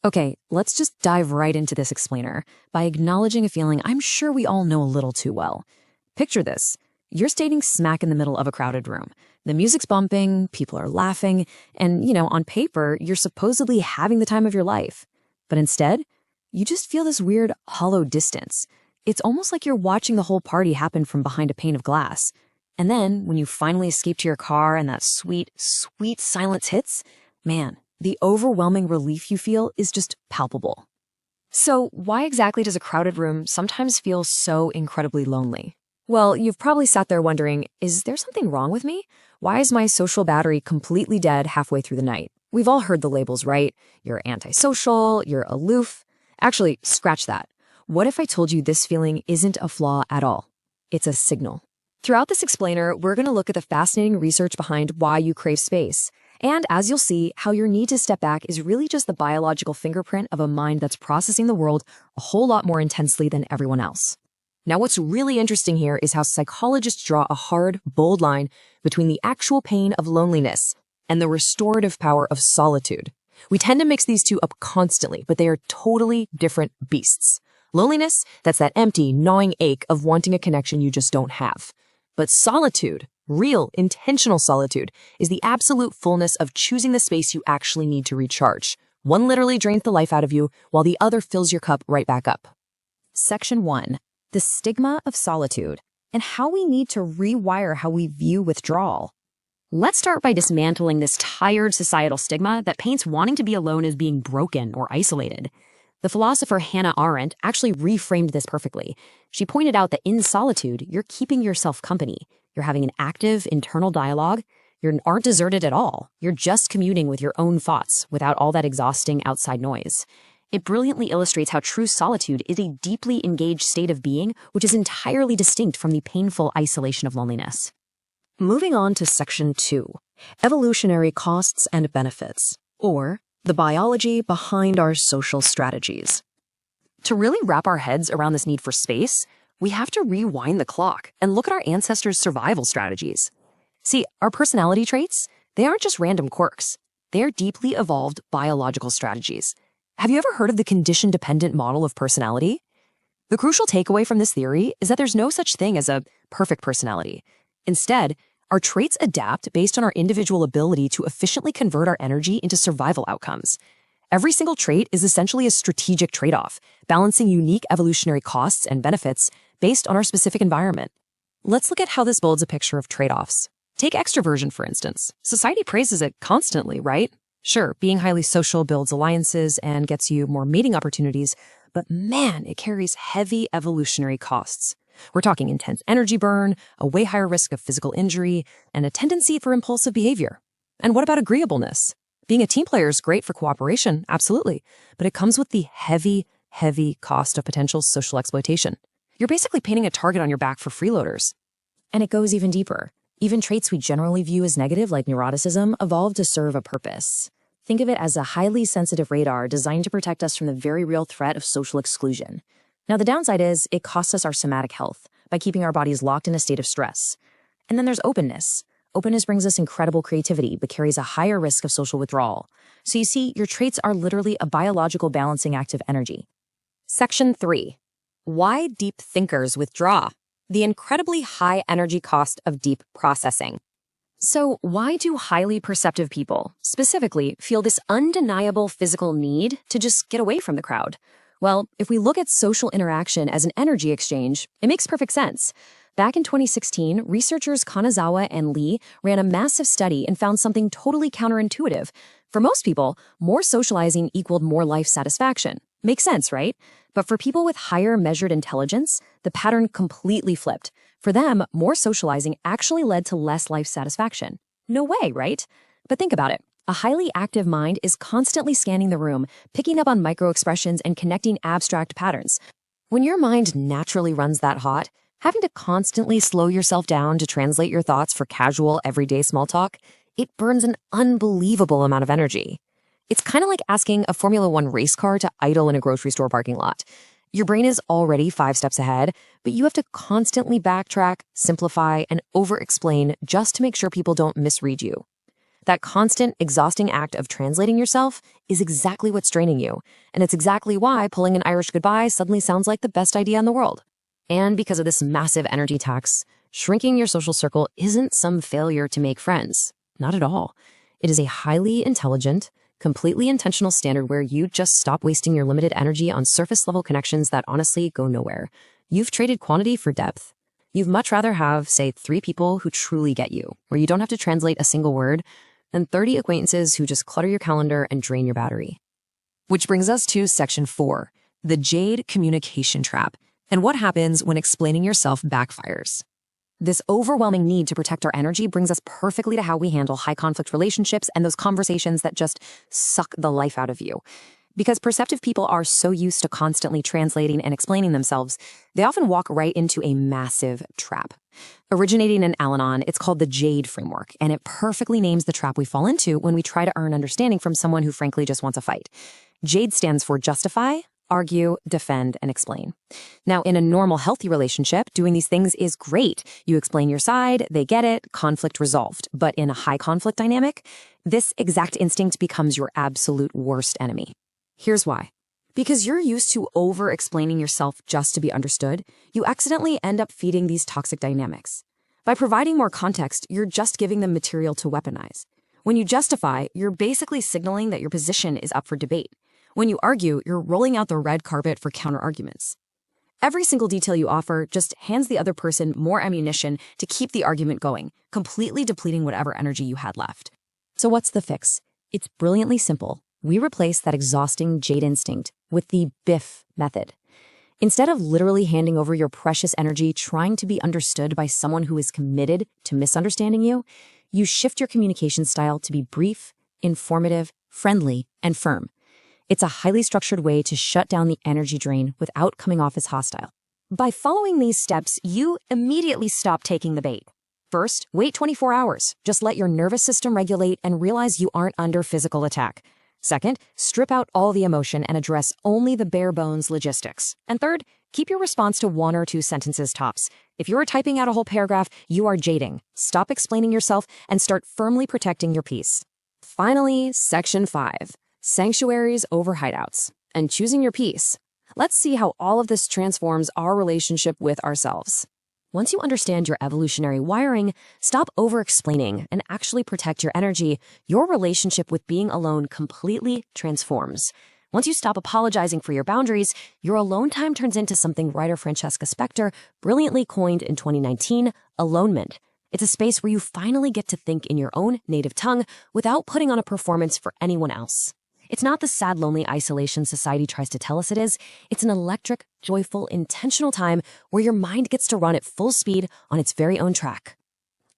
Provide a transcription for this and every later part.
Okay, let's just dive right into this explainer by acknowledging a feeling I'm sure we all know a little too well. Picture this. You're standing smack in the middle of a crowded room. The music's bumping, people are laughing, and, on paper, you're supposedly having the time of your life. But instead, you just feel this weird, hollow distance. It's almost like you're watching the whole party happen from behind a pane of glass. And then, when you finally escape to your car and that sweet, sweet silence hits, man, the overwhelming relief you feel is just palpable. So, why exactly does a crowded room sometimes feel so incredibly lonely? Well, you've probably sat there wondering, is there something wrong with me? Why is my social battery completely dead halfway through the night? We've all heard the labels, right? You're antisocial, you're aloof. Actually, scratch that. What if I told you this feeling isn't a flaw at all? It's a signal. Throughout this explainer, we're going to look at the fascinating research behind why you crave space. And as you'll see, how your need to step back is really just the biological fingerprint of a mind that's processing the world a whole lot more intensely than everyone else. Now, what's really interesting here is how psychologists draw a hard, bold line between the actual pain of loneliness and the restorative power of solitude. We tend to mix these two up constantly, but they are totally different beasts. Loneliness, that's that empty, gnawing ache of wanting a connection you just don't have. But solitude, real, intentional solitude, is the absolute fullness of choosing the space you actually need to recharge. One literally drains the life out of you, while the other fills your cup right back up. Section 1. The stigma of solitude, and how we need to rewire how we view withdrawal. Let's start by dismantling this tired societal stigma that paints wanting to be alone as being broken or isolated. The philosopher Hannah Arendt actually reframed this perfectly. She pointed out that in solitude, you're keeping yourself company. You're having an active internal dialogue. You aren't deserted at all. You're just communing with your own thoughts without all that exhausting outside noise. It brilliantly illustrates how true solitude is a deeply engaged state of being, which is entirely distinct from the painful isolation of loneliness. Moving on to Section 2, Evolutionary Costs and Benefits, or the biology behind our social strategies. To really wrap our heads around this need for space, we have to rewind the clock and look at our ancestors' survival strategies. See, our personality traits, they aren't just random quirks. They are deeply evolved biological strategies. Have you ever heard of the condition-dependent model of personality? The crucial takeaway from this theory is that there's no such thing as a perfect personality. Instead, our traits adapt based on our individual ability to efficiently convert our energy into survival outcomes. Every single trait is essentially a strategic trade-off, balancing unique evolutionary costs and benefits based on our specific environment. Let's look at how this builds a picture of trade-offs. Take extroversion, for instance. Society praises it constantly, right? Sure, being highly social builds alliances and gets you more mating opportunities, but man, it carries heavy evolutionary costs. We're talking intense energy burn, a way higher risk of physical injury, and a tendency for impulsive behavior. And what about agreeableness? Being a team player is great for cooperation, absolutely, but it comes with the heavy, heavy cost of potential social exploitation. You're basically painting a target on your back for freeloaders. And it goes even deeper. Even traits we generally view as negative, like neuroticism, evolved to serve a purpose. Think of it as a highly sensitive radar designed to protect us from the very real threat of social exclusion. Now, the downside is it costs us our somatic health by keeping our bodies locked in a state of stress. And then there's openness. Openness brings us incredible creativity, but carries a higher risk of social withdrawal. So you see, your traits are literally a biological balancing act of energy. Section 3. Why deep thinkers withdraw? The incredibly high energy cost of deep processing. So why do highly perceptive people, specifically, feel this undeniable physical need to just get away from the crowd? Well, if we look at social interaction as an energy exchange, it makes perfect sense. Back in 2016, researchers Kanazawa and Lee ran a massive study and found something totally counterintuitive. For most people, more socializing equaled more life satisfaction. Makes sense, right? But for people with higher measured intelligence, the pattern completely flipped. For them, more socializing actually led to less life satisfaction. No way, right? But think about it. A highly active mind is constantly scanning the room, picking up on micro-expressions and connecting abstract patterns. When your mind naturally runs that hot, having to constantly slow yourself down to translate your thoughts for casual, everyday small talk, it burns an unbelievable amount of energy. It's kind of like asking a Formula One race car to idle in a grocery store parking lot. Your brain is already 5 steps ahead, but you have to constantly backtrack, simplify, and over-explain just to make sure people don't misread you. That constant, exhausting act of translating yourself is exactly what's draining you. And it's exactly why pulling an Irish goodbye suddenly sounds like the best idea in the world. And because of this massive energy tax, shrinking your social circle isn't some failure to make friends. Not at all. It is a highly intelligent, completely intentional standard where you just stop wasting your limited energy on surface-level connections that honestly go nowhere. You've traded quantity for depth. You'd much rather have, say, 3 people who truly get you, where you don't have to translate a single word, than 30 acquaintances who just clutter your calendar and drain your battery. Which brings us to section 4, the JADE communication trap, and what happens when explaining yourself backfires. This overwhelming need to protect our energy brings us perfectly to how we handle high-conflict relationships and those conversations that just suck the life out of you. Because perceptive people are so used to constantly translating and explaining themselves, they often walk right into a massive trap. Originating in Al-Anon, it's called the JADE framework, and it perfectly names the trap we fall into when we try to earn understanding from someone who frankly just wants a fight. JADE stands for justify, argue, defend, and explain. Now, in a normal, healthy relationship, doing these things is great. You explain your side, they get it, conflict resolved. But in a high-conflict dynamic, this exact instinct becomes your absolute worst enemy. Here's why. Because you're used to over-explaining yourself just to be understood, you accidentally end up feeding these toxic dynamics. By providing more context, you're just giving them material to weaponize. When you justify, you're basically signaling that your position is up for debate. When you argue, you're rolling out the red carpet for counter-arguments. Every single detail you offer just hands the other person more ammunition to keep the argument going, completely depleting whatever energy you had left. So what's the fix? It's brilliantly simple. We replace that exhausting JADE instinct with the BIFF method. Instead of literally handing over your precious energy trying to be understood by someone who is committed to misunderstanding you, you shift your communication style to be brief, informative, friendly, and firm. It's a highly structured way to shut down the energy drain without coming off as hostile. By following these steps, you immediately stop taking the bait. First, wait 24 hours. Just let your nervous system regulate and realize you aren't under physical attack. Second, strip out all the emotion and address only the bare bones logistics. And third, keep your response to 1 or 2 sentences tops. If you're typing out a whole paragraph, you are jading. Stop explaining yourself and start firmly protecting your peace. Finally, section 5, sanctuaries over hideouts and choosing your peace. Let's see how all of this transforms our relationship with ourselves. Once you understand your evolutionary wiring, stop over-explaining and actually protect your energy, your relationship with being alone completely transforms. Once you stop apologizing for your boundaries, your alone time turns into something writer Francesca Spector brilliantly coined in 2019, alonement. It's a space where you finally get to think in your own native tongue without putting on a performance for anyone else. It's not the sad, lonely isolation society tries to tell us it is. It's an electric, joyful, intentional time where your mind gets to run at full speed on its very own track.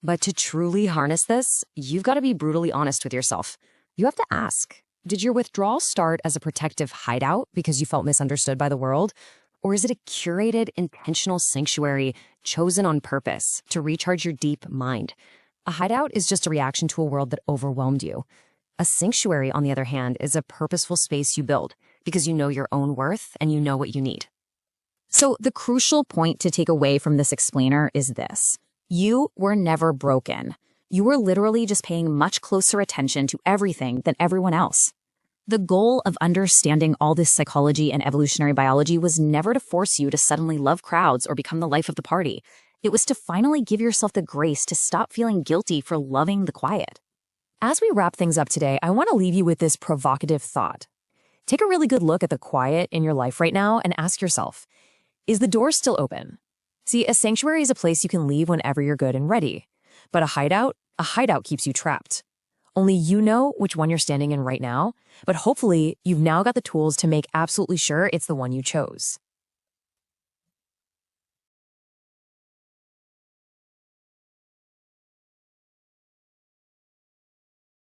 But to truly harness this, you've got to be brutally honest with yourself. You have to ask, did your withdrawal start as a protective hideout because you felt misunderstood by the world? Or is it a curated, intentional sanctuary chosen on purpose to recharge your deep mind? A hideout is just a reaction to a world that overwhelmed you. A sanctuary, on the other hand, is a purposeful space you build because you know your own worth and you know what you need. So the crucial point to take away from this explainer is this. You were never broken. You were literally just paying much closer attention to everything than everyone else. The goal of understanding all this psychology and evolutionary biology was never to force you to suddenly love crowds or become the life of the party. It was to finally give yourself the grace to stop feeling guilty for loving the quiet. As we wrap things up today, I want to leave you with this provocative thought. Take a really good look at the quiet in your life right now and ask yourself, is the door still open? See, a sanctuary is a place you can leave whenever you're good and ready. But a hideout keeps you trapped. Only you know which one you're standing in right now, but hopefully you've now got the tools to make absolutely sure it's the one you chose.